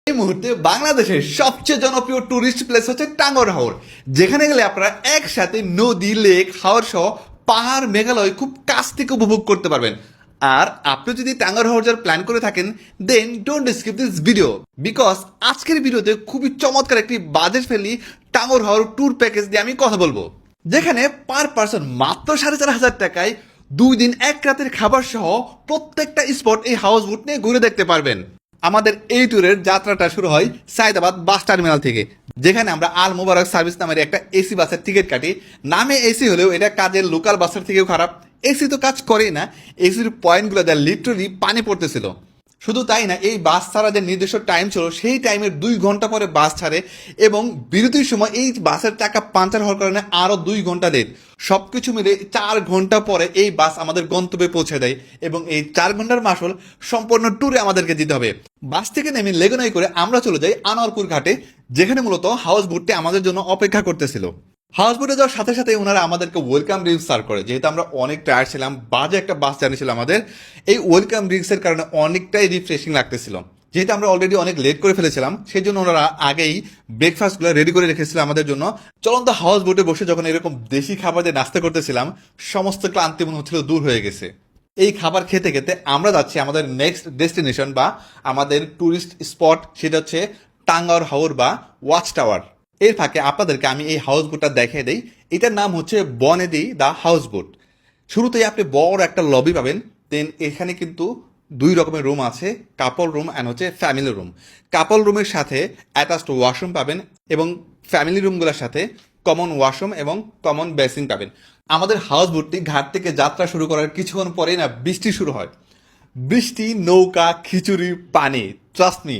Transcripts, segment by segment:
এই মুহূর্তে বাংলাদেশের সবচেয়ে জনপ্রিয় টুরিস্ট প্লেস হচ্ছে টাঙ্গর হাওর, যেখানে গেলে আপনারা একসাথে নদী, লেক, হাওর সহ পাহাড়, মেঘালয় খুব কাছ থেকে উপভোগ করতে পারবেন। আর আপনি যদি টাঙ্গর হাওর যাওয়ার প্ল্যান করে থাকেন, then don't skip this video, because আজকের ভিডিওতে খুবই চমৎকার একটি বাজেট ফ্রেন্ডলি টাঙ্গর হাওর ট্যুর প্যাকেজ দিয়ে আমি কথা বলবো, যেখানে পার পার্সন মাত্র 4,500 টাকায় 2 দিন 1 রাতের খাবার সহ প্রত্যেকটা স্পট এই হাউস বোট নিয়ে ঘুরে দেখতে পারবেন। আমাদের এই ট্যুরের যাত্রাটা শুরু হয় সায়দাবাদ বাস টার্মিনাল থেকে, যেখানে আমরা আল মোবারক সার্ভিস নামের একটা এসি বাসের টিকিট কাটি। নামে এসি হলেও এটা কাজের লোকাল বাসের থেকেও খারাপ। এসি তো কাজ করেই না, এসির পয়েন্টগুলো দেয় লিটারালি পানি পড়তেছিল। শুধু তাই না, এই বাস ছাড়া যে নির্দিষ্ট টাইম ছিল সেই টাইমের 2 ঘন্টা পরে বাস ছাড়ে, এবং বিরতির সময় এই বাসের চাকা পাঞ্চার হওয়ার কারণে আরও 2 ঘন্টা লেট। সব কিছু মিলে 4 ঘন্টা পরে এই বাস আমাদের গন্তব্যে পৌঁছে দেয়, এবং এই 4 ঘন্টার মাসুল সম্পূর্ণ ট্যুরে আমাদেরকে দিতে হবে। বাস থেকে নেমে লেগুনাই করে আমরা চলে যাই আনোয়ারপুর ঘাটে, যেখানে মূলত হাউস বোটটি আমাদের জন্য অপেক্ষা করতেছিল। হাউস বোটে যাওয়ার সাথে সাথে ওনারা আমাদেরকে ওয়েলকাম ড্রিঙ্কস সার্ভ করে, যেহেতু আমরা অনেক টায়ার্ড ছিলাম, বাজে একটা বাস জার্নি ছিল আমাদের। এই ওয়েলকাম ড্রিঙ্কসের কারণে অনেকটাই রিফ্রেশিং লাগতেছিল। যেহেতু আমরা অলরেডি অনেক লেট করে ফেলেছিলাম, সেই জন্য ওনারা আগেই ব্রেকফাস্টগুলো রেডি করে রেখেছিল আমাদের জন্য। চলন্ত হাউস বোটে বসে যখন এরকম দেশি খাবার দিয়ে নাস্তা করতেছিলাম, সমস্ত ক্লান্তি মনে হচ্ছিল দূর হয়ে গেছে। এই খাবার খেতে খেতে আমরা যাচ্ছি আমাদের নেক্সট ডেস্টিনেশন বা আমাদের ট্যুরিস্ট স্পট, সেটা হচ্ছে টাঙ্গর হাওর বা ওয়াচ টাওয়ার। এর ফাঁকে আপনাদেরকে আমি এই হাউস বোটটা দেখিয়ে দিই। এটার নাম হচ্ছে বনেদি দ্য হাউস বোট। শুরুতেই আপনি বড় একটা লবি পাবেন, দেন এখানে কিন্তু 2 রকমের রুম আছে, কাপল রুম অ্যান্ড হচ্ছে ফ্যামিলি রুম। কাপল রুমের সাথে অ্যাটাচড ওয়াশরুম পাবেন, এবং ফ্যামিলি রুমগুলোর সাথে কমন ওয়াশরুম এবং কমন বেসিন পাবেন। আমাদের হাউস বোটটি ঘাট থেকে যাত্রা শুরু করার কিছুক্ষণ পরেই না বৃষ্টি শুরু হয়। বৃষ্টি, নৌকা, খিচুড়ি, পানি, trust me,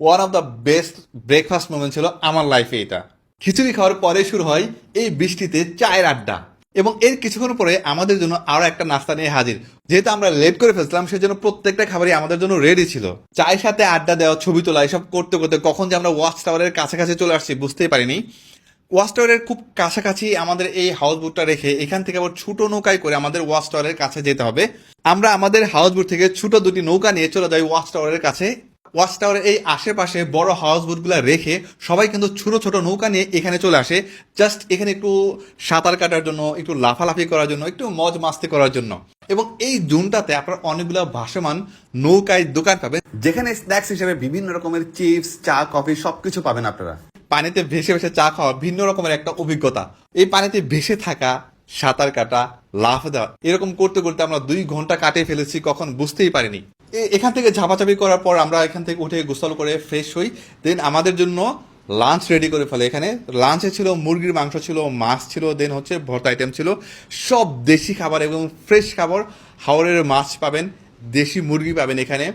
one of the best breakfast moment ছিল আমার লাইফে এটা। খিচুড়ি খাওয়ার পরে শুরু হয় এই বৃষ্টিতে চায়ের আড্ডা, এবং এর কিছুক্ষণ পরে আমাদের জন্য আরো একটা নাস্তা নিয়ে হাজির। যেহেতু আমরা লেট করে ফেলছিলাম, সেজন্য প্রত্যেকটা খাবারই আমাদের জন্য রেডি ছিল। চায়ের সাথে আড্ডা দেওয়া, ছবি তোলা, এসব করতে করতে কখন যে আমরা ওয়াচ টাওয়ারের কাছাকাছি চলে আসছি বুঝতেই পারিনি। ওয়াচ টাওয়ারের খুব কাছাকাছি আমাদের এই হাউস বোটটা রেখে এখান থেকে আবার ছোট নৌকায় করে আমাদের ওয়াচ টাওয়ারের কাছে যেতে হবে। আমরা আমাদের হাউস বোট থেকে ছোট 2টি নৌকা নিয়ে চলে যাই ওয়াচ টাওয়ারের কাছে। ওয়াচ টাওয়ারের এই আশেপাশে বড় হাউস বোটগুলো রেখে সবাই কিন্তু ছোট ছোট নৌকা নিয়ে এখানে চলে আসে, জাস্ট এখানে একটু সাঁতার কাটার জন্য, একটু লাফালাফি করার জন্য, একটু মজ মাস্তি করার জন্য। এবং এই জোনটাতে আপনার অনেকগুলো ভাসমান নৌকায় দোকান পাবেন, যেখানে স্ন্যাক্স হিসেবে বিভিন্ন রকমের চিপস, চা, কফি সবকিছু পাবেন আপনারা। পানিতে ভেসে ভেসে চা খাওয়া ভিন্ন রকমের একটা অভিজ্ঞতা। এই পানিতে ভেসে থাকা, সাঁতার কাটা, লাফ দেওয়া, এরকম করতে করতে আমরা 2 ঘন্টা কাটিয়ে ফেলেছি, কখন বুঝতেই পারিনি। এখান থেকে ঝাপাঝাপি করার পর আমরা এখান থেকে উঠে গোসল করে ফ্রেশ হই, দেন আমাদের জন্য লাঞ্চ রেডি করে ফেলে। এখানে লাঞ্চে ছিল মুরগির মাংস, ছিল মাছ, ছিল দেন হচ্ছে ভর্তা আইটেম ছিল, সব দেশি খাবার এবং ফ্রেশ খাবার। হাওরের মাছ পাবেন, দেশি মুরগি পাবেন। এখানে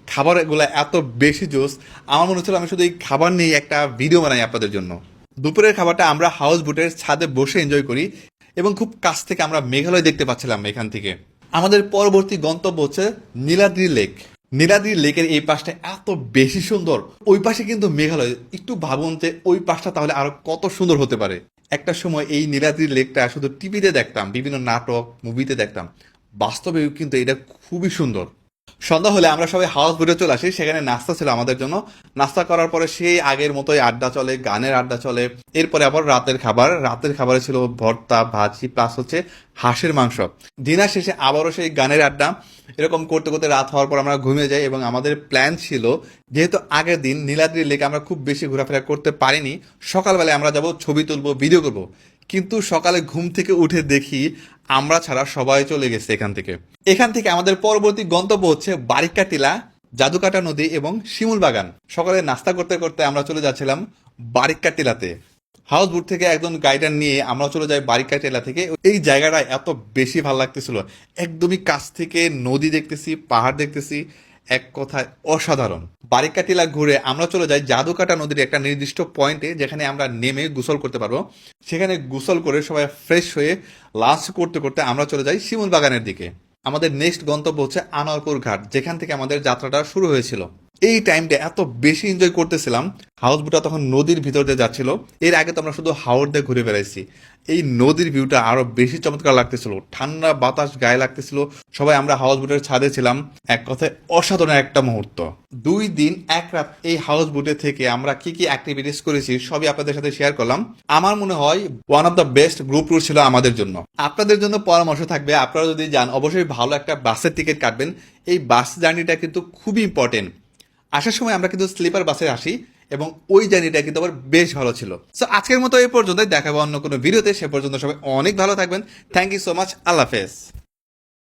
খাবারগুলো এত বেশি জোস, আমার মনে হচ্ছিল আমি শুধু এই খাবার নিয়ে একটা ভিডিও বানাই আপনাদের জন্য। দুপুরের খাবারটা আমরা হাউস বোটের ছাদে বসে এনজয় করি, এবং খুব কাছ থেকে আমরা মেঘালয় দেখতে পাচ্ছিলাম এখান থেকে। আমাদের পরবর্তী গন্তব্য হচ্ছে নীলাদ্রি লেক। নীলাদ্রি লেকের এই পাশটা এত বেশি সুন্দর, ওই পাশে কিন্তু মেঘালয়। একটু ভাবুন যে ওই পাশটা তাহলে আরো কত সুন্দর হতে পারে। একটা সময় এই নীলাদ্রি লেকটা শুধু টিভিতে দেখতাম, বিভিন্ন নাটক, মুভিতে দেখতাম, বাস্তবেও কিন্তু এটা খুবই সুন্দর। সন্ধ্যা হলে আমরা সবাই হাউস বোটে চলে আসি, সেখানে নাস্তা ছিল আমাদের জন্য। নাস্তা করার পরে সেই আগের মতোই আড্ডা চলে, গানের আড্ডা চলে। এরপরে আবার রাতের খাবার। রাতের খাবারে ছিল ভর্তা, ভাজি, প্লাস হচ্ছে হাঁসের মাংস। ডিনার শেষে আবারও সেই গানের আড্ডা। এরকম করতে করতে রাত হওয়ার পর আমরা ঘুমিয়ে যাই, এবং আমাদের প্ল্যান ছিল, যেহেতু আগের দিন নীলাদ্রি লেকে আমরা খুব বেশি ঘোরাফেরা করতে পারিনি, সকালবেলায় আমরা যাব, ছবি তুলবো, ভিডিও করবো। কিন্তু সকালে ঘুম থেকে উঠে দেখি আমরা ছাড়া সবাই চলে গেছে এখান থেকে। এখান থেকে আমাদের পরবর্তী গন্তব্য হচ্ছে বারিক্কা টিলা, জাদুকাটা নদী এবং শিমুল বাগান। সকালে নাস্তা করতে করতে আমরা চলে যাচ্ছিলাম বারিক্কা টিলাতে। হাউস বোট থেকে একজন গাইডার নিয়ে আমরা চলে যাই বারিক্কা টিলা থেকে। এই জায়গাটা এত বেশি ভালো লাগতেছিল, একদমই কাছ থেকে নদী দেখতেছি, পাহাড় দেখতেছি, এক কথায় অসাধারণ। বারিক্কা টিলা ঘুরে আমরা চলে যাই জাদুকাটা নদীর একটা নির্দিষ্ট পয়েন্টে, যেখানে আমরা নেমে গোসল করতে পারবো। সেখানে গোসল করে সবাই ফ্রেশ হয়ে লাঞ্চ করতে করতে আমরা চলে যাই শিমুল বাগানের দিকে। আমাদের নেক্সট গন্তব্য হচ্ছে আনোয়ারপুর ঘাট, যেখান থেকে আমাদের যাত্রাটা শুরু হয়েছিল। এই টাইমটা এত বেশি এনজয় করতেছিলাম। হাউস বোটটা তখন নদীর ভিতর দিয়ে যাচ্ছিল। এর আগে তো আমরা শুধু হাওর দিয়ে ঘুরে বেড়াইছি। এই নদীর ভিউটা আরো বেশি চমৎকার লাগতেছিল, ঠান্ডা বাতাস গায়ে লাগতেছিল। সবাই আমরা হাউস বোটের ছাদে ছিলাম। এক কথায় অসাধারণ একটা মুহূর্ত। 2 দিন 1 রাত এই হাউস বোটে থেকে আমরা কি কি অ্যাক্টিভিটিস করেছি সবই আপনাদের সাথে শেয়ার করলাম। আমার মনে হয় one of the best group tour ছিল আমাদের জন্য। আপনাদের জন্য পরামর্শ থাকবে, আপনারা যদি যান অবশ্যই ভালো একটা বাসের টিকিট কাটবেন। এই বাস জার্নিটা কিন্তু খুবই ইম্পর্টেন্ট। আসার সময় আমরা কিন্তু স্লিপার বাসে আসি এবং ওই জার্নিটা কিন্তু আবার বেশ ভালো ছিল। সো আজকের মতো এই পর্যন্তই, দেখাবো অন্য কোনো ভিডিওতে। সে পর্যন্ত সবাই অনেক ভালো থাকবেন। Thank you so much. আল্লাহ হাফেজ।